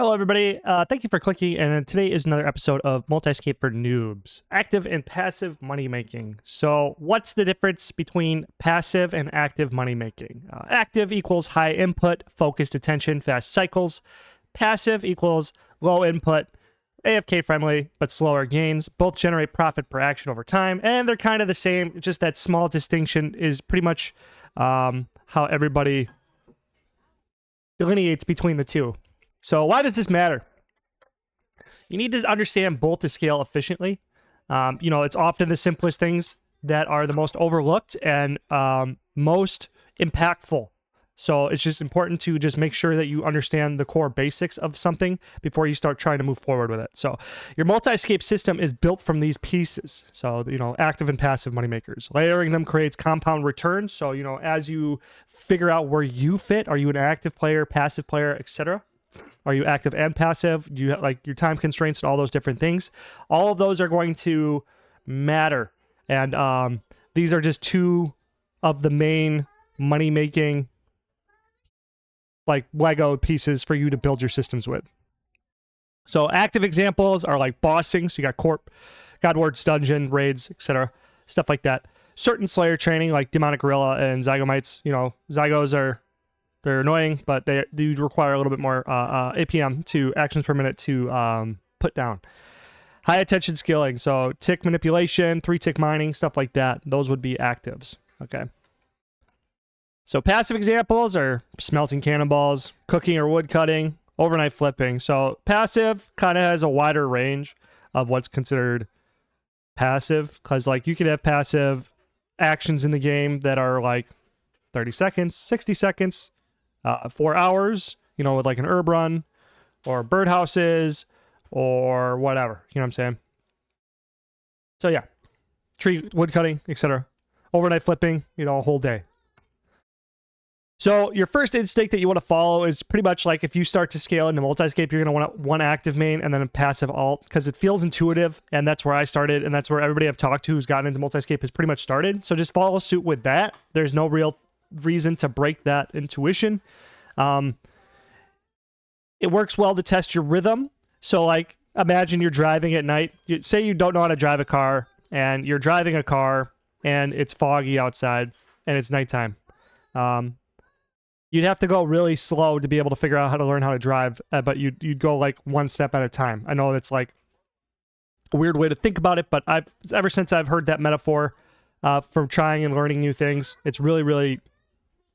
Hello, everybody. Thank you for clicking, and today is another episode of Multi-scape for Noobs, active and passive money making. So what's the difference between passive and active money making? Active equals high input, focused attention, fast cycles. Passive equals low input, AFK friendly, but slower gains. Both generate profit per action over time, and they're kind of the same, just that small distinction is pretty much how everybody delineates between the two. So why does this matter? You need to understand both to scale efficiently. It's often the simplest things that are the most overlooked and most impactful. So it's just important to just make sure that you understand the core basics of something before you start trying to move forward with it. So your multi-scape system is built from these pieces. So, active and passive moneymakers. Layering them creates compound returns. So, as you figure out where you fit, are you an active player, passive player, etc.? Are you active and passive? Do you have your time constraints and all those different things? All of those are going to matter. And these are just two of the main money-making Lego pieces for you to build your systems with. So active examples are like bossing. So you got Corp, Godward's Dungeon, raids, etc. Stuff like that. Certain Slayer training like Demonic Gorilla and Zygomites. Zygos they're annoying, but they do require a little bit more APM to actions per minute to put down. High attention skilling, so tick manipulation, 3-tick mining, stuff like that. Those would be actives, okay? So passive examples are smelting cannonballs, cooking or wood cutting, overnight flipping. So passive kind of has a wider range of what's considered passive, because you could have passive actions in the game that are 30 seconds, 60 seconds, 4 hours, with an herb run or birdhouses or whatever, you know what I'm saying? So yeah, tree, wood cutting, etc. Overnight flipping, a whole day. So your first instinct that you want to follow is pretty much if you start to scale into multi-scape, you're going to want one active main and then a passive alt, because it feels intuitive, and that's where I started, and that's where everybody I've talked to who's gotten into multi-scape has pretty much started. So just follow suit with that. There's no real reason to break that intuition. It works well to test your rhythm. So imagine you're driving at night. Say you don't know how to drive a car, and you're driving a car and it's foggy outside and it's nighttime. You'd have to go really slow to be able to figure out how to learn how to drive, but you'd go one step at a time. I know it's a weird way to think about it, but ever since I've heard that metaphor from trying and learning new things, it's really, really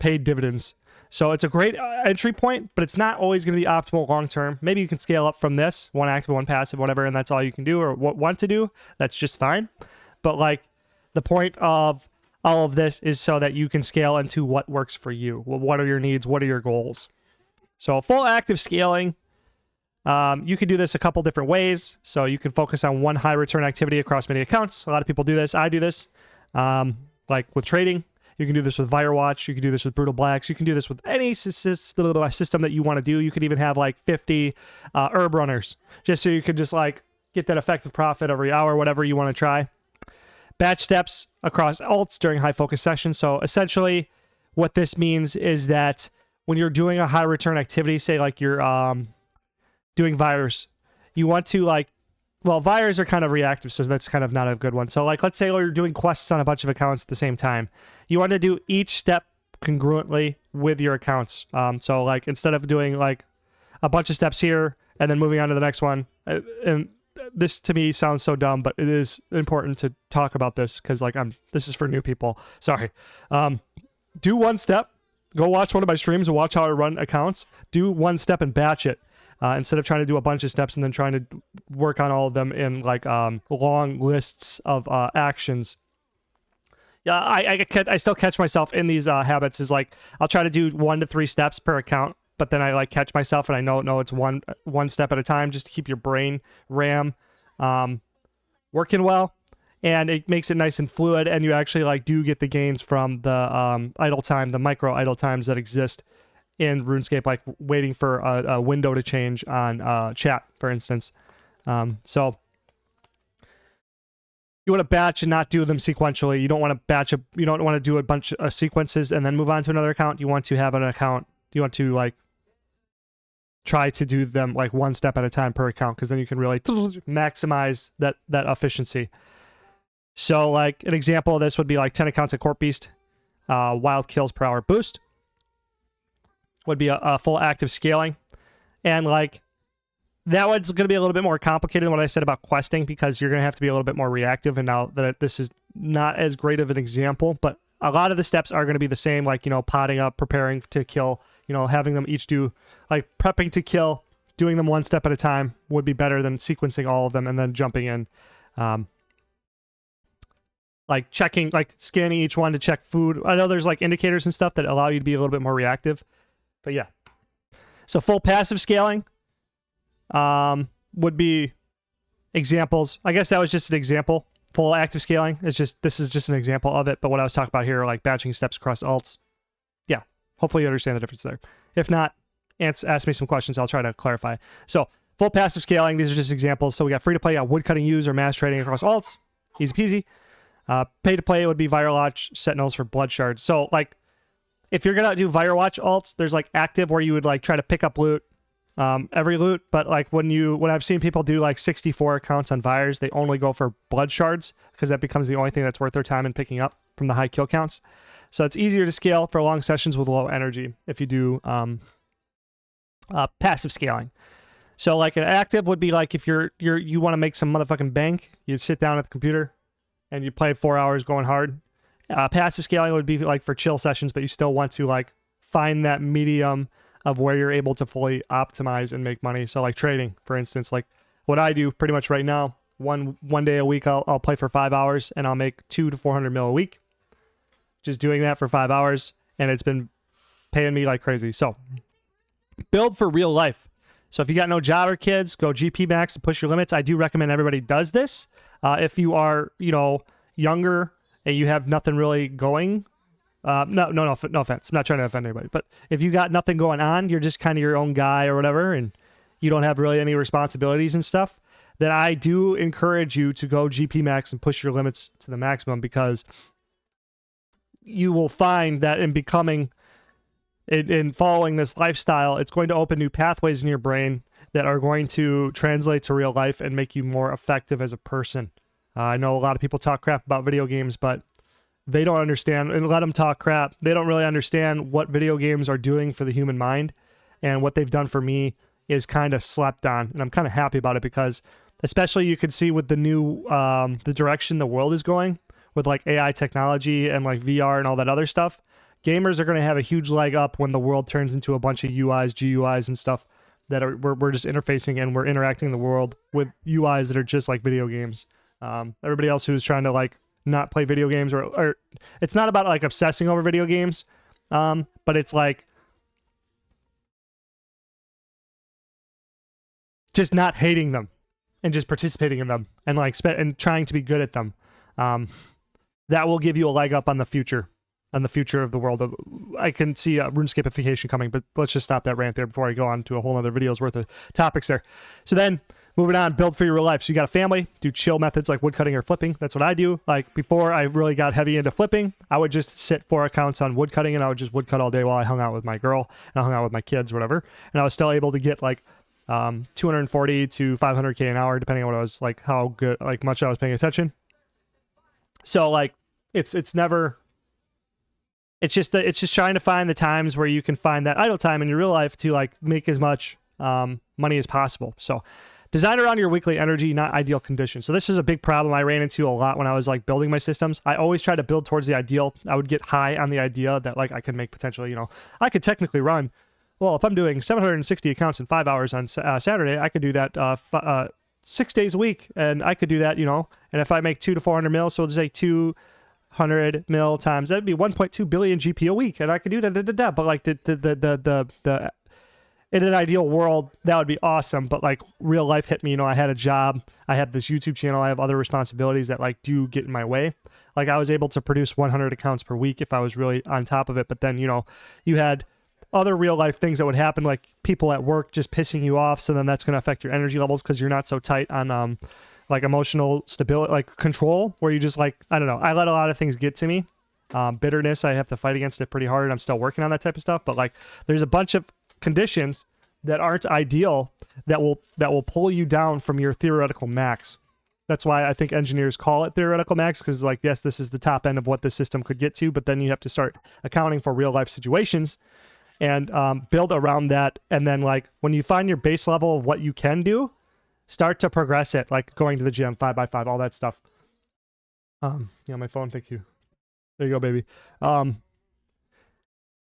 paid dividends. So it's a great entry point, but it's not always going to be optimal long term. Maybe you can scale up from this, one active, one passive, whatever, and that's all you can do or want to do. That's just fine. But the point of all of this is so that you can scale into what works for you. Well, what are your needs? What are your goals? So full active scaling, you can do this a couple different ways. So you can focus on one high return activity across many accounts. A lot of people do this. I do this. With trading. You can do this with Firewatch. You can do this with Brutal Blacks. You can do this with any system that you want to do. You could even have 50 herb runners, just so you could just get that effective profit every hour, whatever you want to try. Batch steps across alts during high focus sessions. So essentially what this means is that when you're doing a high return activity, say you're doing Vires, you want to Vires are kind of reactive, so that's kind of not a good one. So let's say you're doing quests on a bunch of accounts at the same time. You want to do each step congruently with your accounts. So instead of doing a bunch of steps here and then moving on to the next one, and this to me sounds so dumb, but it is important to talk about this because this is for new people. Sorry. Do one step. Go watch one of my streams and watch how I run accounts. Do one step and batch it. Instead of trying to do a bunch of steps and then trying to work on all of them in long lists of actions. Yeah, I still catch myself in these habits. Is I'll try to do 1 to 3 steps per account, but then I catch myself and I know no, it's one step at a time, just to keep your brain RAM working well, and it makes it nice and fluid, and you actually do get the gains from the idle time, the micro idle times that exist in RuneScape, waiting for a window to change on chat, for instance. So you want to batch and not do them sequentially. You don't want to batch you don't want to do a bunch of sequences and then move on to another account. You want to have an account. You want to try to do them like one step at a time per account, because then you can really maximize that efficiency. So like an example of this would be like 10 accounts at Corp Beast, wild kills per hour boost would be a full active scaling. And like that one's going to be a little bit more complicated than what I said about questing, because you're going to have to be a little bit more reactive. And now that this is not as great of an example, but a lot of the steps are going to be the same, like, you know, potting up, preparing to kill, you know, having them each do, like, prepping to kill, doing them one step at a time would be better than sequencing all of them and then jumping in. Like checking, like scanning each one to check food. I know there's like indicators and stuff that allow you to be a little bit more reactive, but yeah. So full passive scaling would be examples. I guess that was just an example. Full active scaling is just, this is just an example of it. But what I was talking about here are like batching steps across alts. Yeah, hopefully you understand the difference there. If not, ask me some questions. I'll try to clarify. So full passive scaling, these are just examples. So we got free to play, woodcutting use or mass trading across alts. Easy peasy. Pay to play would be Viral Watch Sentinels for blood shards. So like if you're gonna do Viral Watch alts, there's like active where you would like try to pick up loot, every loot, but like when I've seen people do like 64 accounts on Vires, they only go for blood shards because that becomes the only thing that's worth their time in picking up from the high kill counts. So it's easier to scale for long sessions with low energy if you do passive scaling. So like an active would be like if you want to make some motherfucking bank, you sit down at the computer and you play 4 hours going hard. Passive scaling would be like for chill sessions, but you still want to like find that medium of where you're able to fully optimize and make money. So like trading, for instance, like what I do pretty much right now, one day a week, I'll play for 5 hours and I'll make 200 to 400 mil a week. Just doing that for 5 hours, and it's been paying me like crazy. So build for real life. So if you got no job or kids, go GP max and push your limits. I do recommend everybody does this. If you are, you know, younger and you have nothing really going, no offense. I'm not trying to offend anybody, but if you got nothing going on, you're just kind of your own guy or whatever, and you don't have really any responsibilities and stuff, then I do encourage you to go GP max and push your limits to the maximum, because you will find that in following this lifestyle, it's going to open new pathways in your brain that are going to translate to real life and make you more effective as a person. I know a lot of people talk crap about video games, but they don't understand, and let them talk crap. They don't really understand what video games are doing for the human mind, and what they've done for me is kind of slept on, and I'm kind of happy about it, because especially you could see with the new, the direction the world is going with like AI technology and like VR and all that other stuff, gamers are going to have a huge leg up when the world turns into a bunch of UIs, GUIs and stuff that we're just interfacing, and we're interacting in the world with UIs that are just like video games. Everybody else who's trying to like not play video games, or it's not about like obsessing over video games, but it's like just not hating them and just participating in them and like and trying to be good at them. That will give you a leg up on the future of the world. I can see RuneScapification coming, but let's just stop that rant there before I go on to a whole other video's worth of topics there. So then moving on, build for your real life. So you got a family, do chill methods like woodcutting or flipping. That's what I do. Like before I really got heavy into flipping, I would just sit 4 accounts on woodcutting, and I would just woodcut all day while I hung out with my girl and I hung out with my kids, whatever. And I was still able to get like 240 to 500K an hour, depending on what I was like, how good, like much I was paying attention. So like it's just trying to find the times where you can find that idle time in your real life to like make as much money as possible. So design around your weekly energy, not ideal conditions. So this is a big problem I ran into a lot when I was like building my systems. I always try to build towards the ideal. I would get high on the idea that like I could make potentially, you know, I could technically run, well, if I'm doing 760 accounts in 5 hours on Saturday, I could do that 6 days a week, and I could do that, you know, and if I make 200 to 400 mil, so let's say 200 mil times, that'd be 1.2 billion GP a week, and I could do that, but like the in an ideal world, that would be awesome, but like real life hit me, you know, I had a job, I had this YouTube channel, I have other responsibilities that like do get in my way. Like I was able to produce 100 accounts per week if I was really on top of it, but then, you know, you had other real life things that would happen, like people at work just pissing you off, so then that's going to affect your energy levels because you're not so tight on like emotional stability, like control, where you just like, I don't know, I let a lot of things get to me. Bitterness, I have to fight against it pretty hard, and I'm still working on that type of stuff, but like there's a bunch of conditions that aren't ideal that will pull you down from your theoretical max. That's why I think engineers call it theoretical max, because like, yes, this is the top end of what the system could get to, but then you have to start accounting for real life situations and build around that. And then like when you find your base level of what you can do, start to progress it, like going to the gym, 5x5, all that stuff. Yeah, my phone, thank you. There you go, baby.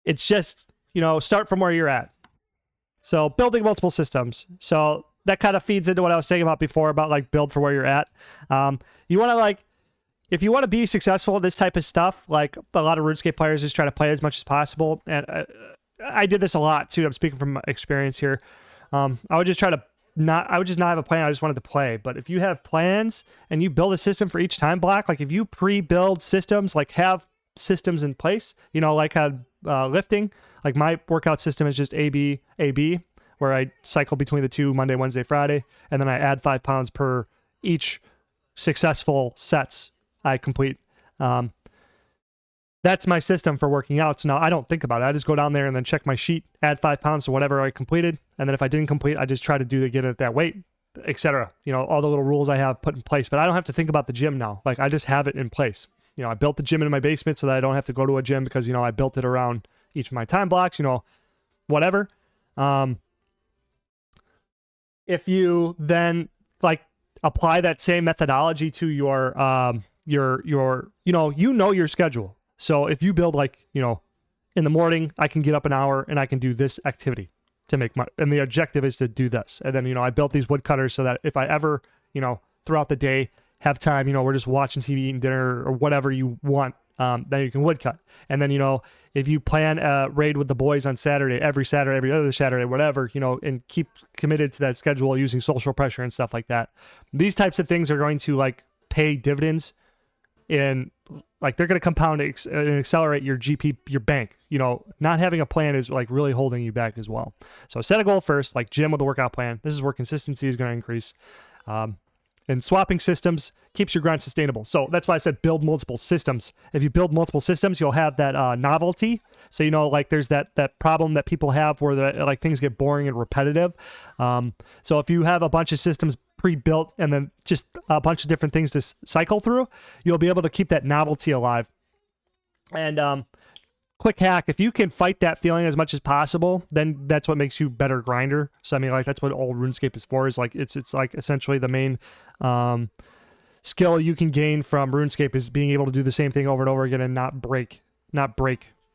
It's just, you know, start from where you're at. So building multiple systems. So that kind of feeds into what I was saying about before about like build for where you're at. You want to like, if you want to be successful in this type of stuff, like a lot of RuneScape players just try to play as much as possible. And I did this a lot too. I'm speaking from experience here. I would just not have a plan. I just wanted to play. But if you have plans and you build a system for each time block, like if you pre-build systems, like have systems in place, you know, like how lifting, like my workout system is just AB, where I cycle between the two Monday, Wednesday, Friday, and then I add 5 pounds per each successful sets I complete. That's my system for working out. So now I don't think about it. I just go down there and then check my sheet, add 5 pounds to whatever I completed. And then if I didn't complete, I just try to do to get it at that weight, etc. You know, all the little rules I have put in place, but I don't have to think about the gym now. Like I just have it in place. You know, I built the gym in my basement so that I don't have to go to a gym because, you know, I built it around each of my time blocks, you know, whatever. If you then like apply that same methodology to your you know your schedule. So if you build like, you know, in the morning, I can get up an hour and I can do this activity to make money. And the objective is to do this. And then, you know, I built these woodcutters so that if I ever, you know, throughout the day have time, you know, we're just watching TV, eating dinner or whatever you want, then you can woodcut. And then, you know, if you plan a raid with the boys on Saturday, every other Saturday, whatever, you know, and keep committed to that schedule using social pressure and stuff like that. These types of things are going to like pay dividends in like they're going to compound and accelerate your GP, your bank. You know, not having a plan is like really holding you back as well. So set a goal first, like gym with a workout plan. This is where consistency is going to increase. And swapping systems keeps your grind sustainable. So that's why I said build multiple systems. If you build multiple systems, you'll have that novelty. So, you know, like there's that problem that people have where like things get boring and repetitive. So if you have a bunch of systems pre-built and then just a bunch of different things to cycle through, you'll be able to keep that novelty alive. And quick hack, if you can fight that feeling as much as possible, then that's what makes you better grinder. So I mean, like that's what all RuneScape is for, is like it's like essentially the main skill you can gain from RuneScape is being able to do the same thing over and over again and not break.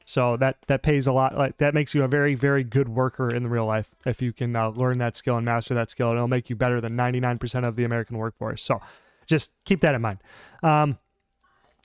So that pays a lot. Like that makes you a very, very good worker in the real life if you can learn that skill and master that skill. It'll make you better than 99% of the American workforce. So just keep that in mind.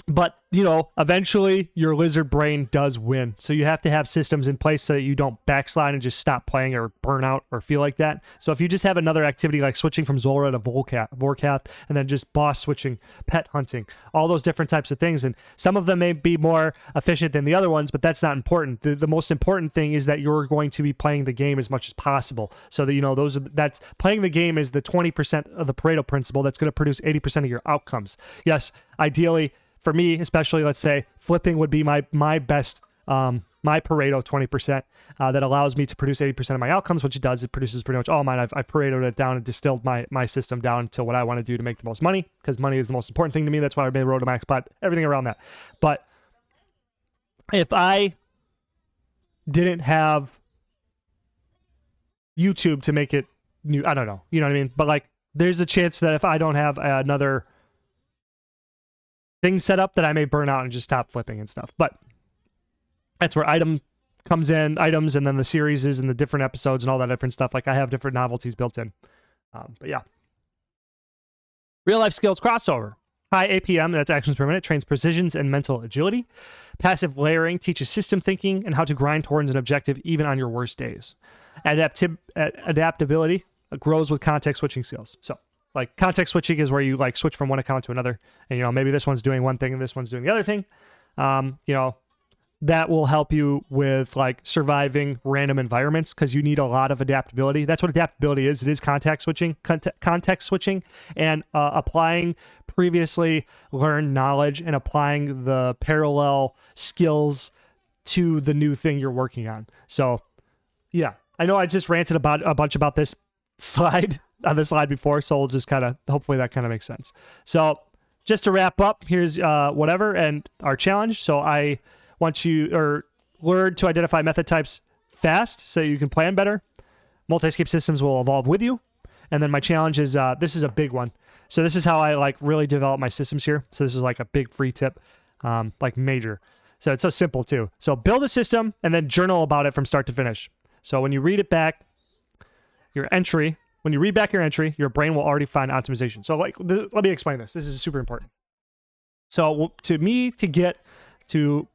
But, you know, eventually your lizard brain does win. So you have to have systems in place so that you don't backslide and just stop playing or burn out or feel like that. So if you just have another activity like switching from Zora to Vorkath, and then just boss switching, pet hunting, all those different types of things. And some of them may be more efficient than the other ones, but that's not important. The most important thing is that you're going to be playing the game as much as possible. So that, you know, that's playing the game is the 20% of the Pareto principle that's going to produce 80% of your outcomes. Yes, ideally, for me, especially, let's say, flipping would be my best, my Pareto 20% that allows me to produce 80% of my outcomes, which it does. It produces pretty much all mine. I've Paretoed it down and distilled my system down to what I want to do to make the most money, because money is the most important thing to me. That's why I made Road to Max, but everything around that. But if I didn't have YouTube to make it new, I don't know. You know what I mean? But like, there's a chance that if I don't have another things set up, that I may burn out and just stop flipping and stuff. But that's where items, and then the series and the different episodes and all that different stuff. Like I have different novelties built in. But yeah. Real life skills crossover. High APM, that's actions per minute, trains precision and mental agility. Passive layering teaches system thinking and how to grind towards an objective even on your worst days. Adaptability grows with context switching skills. So like context switching is where you like switch from one account to another, and you know, maybe this one's doing one thing and this one's doing the other thing. You know, that will help you with like surviving random environments, because you need a lot of adaptability. That's what adaptability is. It is context switching, and applying previously learned knowledge and applying the parallel skills to the new thing you're working on. So yeah, I know I just ranted about a bunch about this slide on the slide before, so we'll just kind of, hopefully that kind of makes sense. So just to wrap up, here's whatever and our challenge. So I want you, or learn to identify method types fast so you can plan better. Multi-scape systems will evolve with you. And then my challenge is, this is a big one. So this is how I like really develop my systems here. So this is like a big free tip, like major. So it's so simple too. So build a system and then journal about it from start to finish. So when you read it back, your entry, when you read back your entry, your brain will already find optimization. So like, let me explain this. This is super important. So to me, to get to,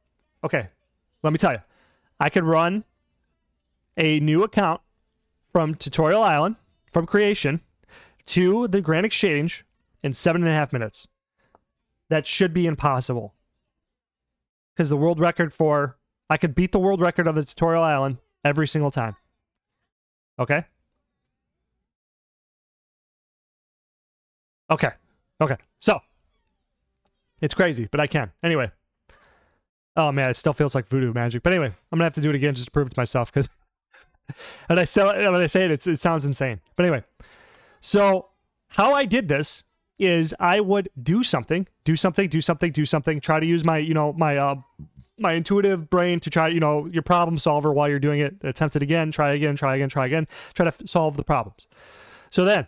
okay, let me tell you, I could run a new account from Tutorial Island, from creation to the Grand Exchange in 7.5 minutes. That should be impossible. Because the world record for, I could beat the world record of the Tutorial Island every single time. Okay? Okay. Okay. So, it's crazy, but I can. Anyway. Oh man, it still feels like voodoo magic. But anyway, I'm gonna have to do it again just to prove it to myself, because and when I say it, it sounds insane. But anyway, so how I did this is I would do something, try to use my, my intuitive brain to try, your problem solver while you're doing it, attempt it again, try again, try to solve the problems. So then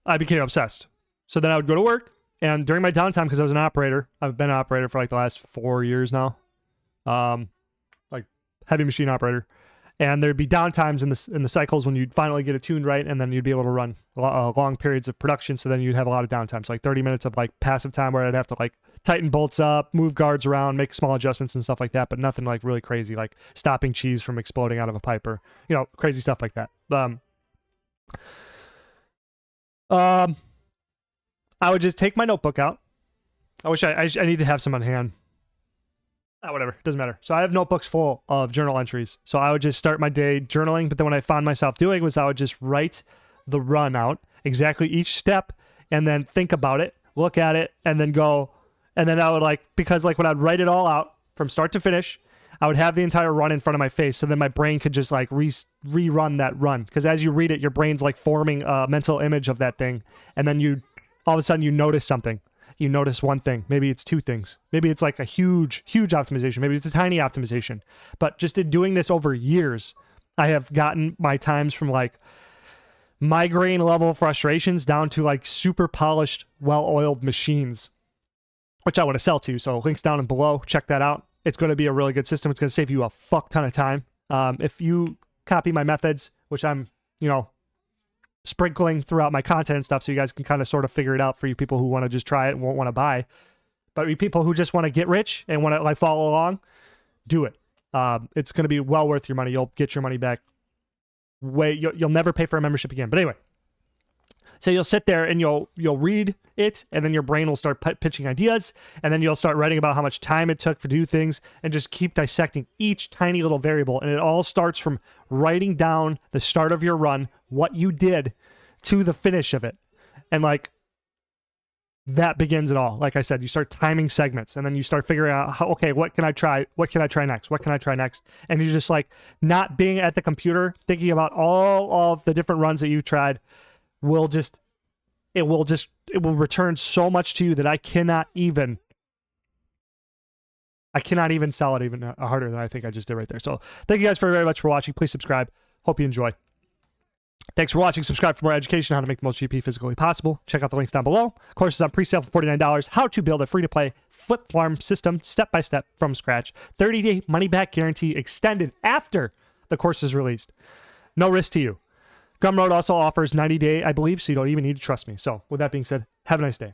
I became obsessed. So then I would go to work, and during my downtime, because I was an operator, I've been an operator for like the last 4 years now, like heavy machine operator. And there'd be downtimes in the cycles when you'd finally get it tuned right, and then you'd be able to run long periods of production. So then you'd have a lot of downtime. So like 30 minutes of like passive time where I'd have to like tighten bolts up, move guards around, make small adjustments and stuff like that, but nothing like really crazy, like stopping cheese from exploding out of a pipe or, crazy stuff like that. I would just take my notebook out. I wish I need to have some on hand. Whatever, doesn't matter. So I have notebooks full of journal entries. So I would just start my day journaling, but then what I found myself doing was I would just write the run out, exactly each step, and then think about it, look at it, and then go, and then I would because when I'd write it all out from start to finish, I would have the entire run in front of my face, so then my brain could just like rerun that run. Because as you read it, your brain's like forming a mental image of that thing, and then all of a sudden you notice something. You notice one thing. Maybe it's two things. Maybe it's like a huge optimization. Maybe it's a tiny optimization. But just in doing this over years, I have gotten my times from like migraine level frustrations down to like super polished, well-oiled machines, which I want to sell to. So links down and below. Check that out. It's going to be a really good system. It's going to save you a fuck ton of time. If you copy my methods, which I'm, sprinkling throughout my content and stuff, so you guys can kind of sort of figure it out for you people who want to just try it and won't want to buy. But you people who just want to get rich and want to like follow along, do it. It's going to be well worth your money. You'll get your money back. You'll never pay for a membership again. But anyway, so you'll sit there and you'll read it, and then your brain will start pitching ideas, and then you'll start writing about how much time it took to do things, and just keep dissecting each tiny little variable. And it all starts from writing down the start of your run, what you did, to the finish of it. And like that begins it all. Like I said, you start timing segments, and then you start figuring out how, okay, what can I try? What can I try next? What can I try next? And you're just like not being at the computer thinking about all of the different runs that you've tried it will return so much to you that I cannot even sell it even harder than I think I just did right there. So thank you guys very much for watching. Please subscribe. Hope you enjoy. Thanks for watching. Subscribe for more education on how to make the most GP physically possible. Check out the links down below. Courses on pre-sale for $49. How to build a free-to-play flip farm system step-by-step from scratch. 30-day money-back guarantee extended after the course is released. No risk to you. Gumroad also offers 90-day, I believe, so you don't even need to trust me. So with that being said, have a nice day.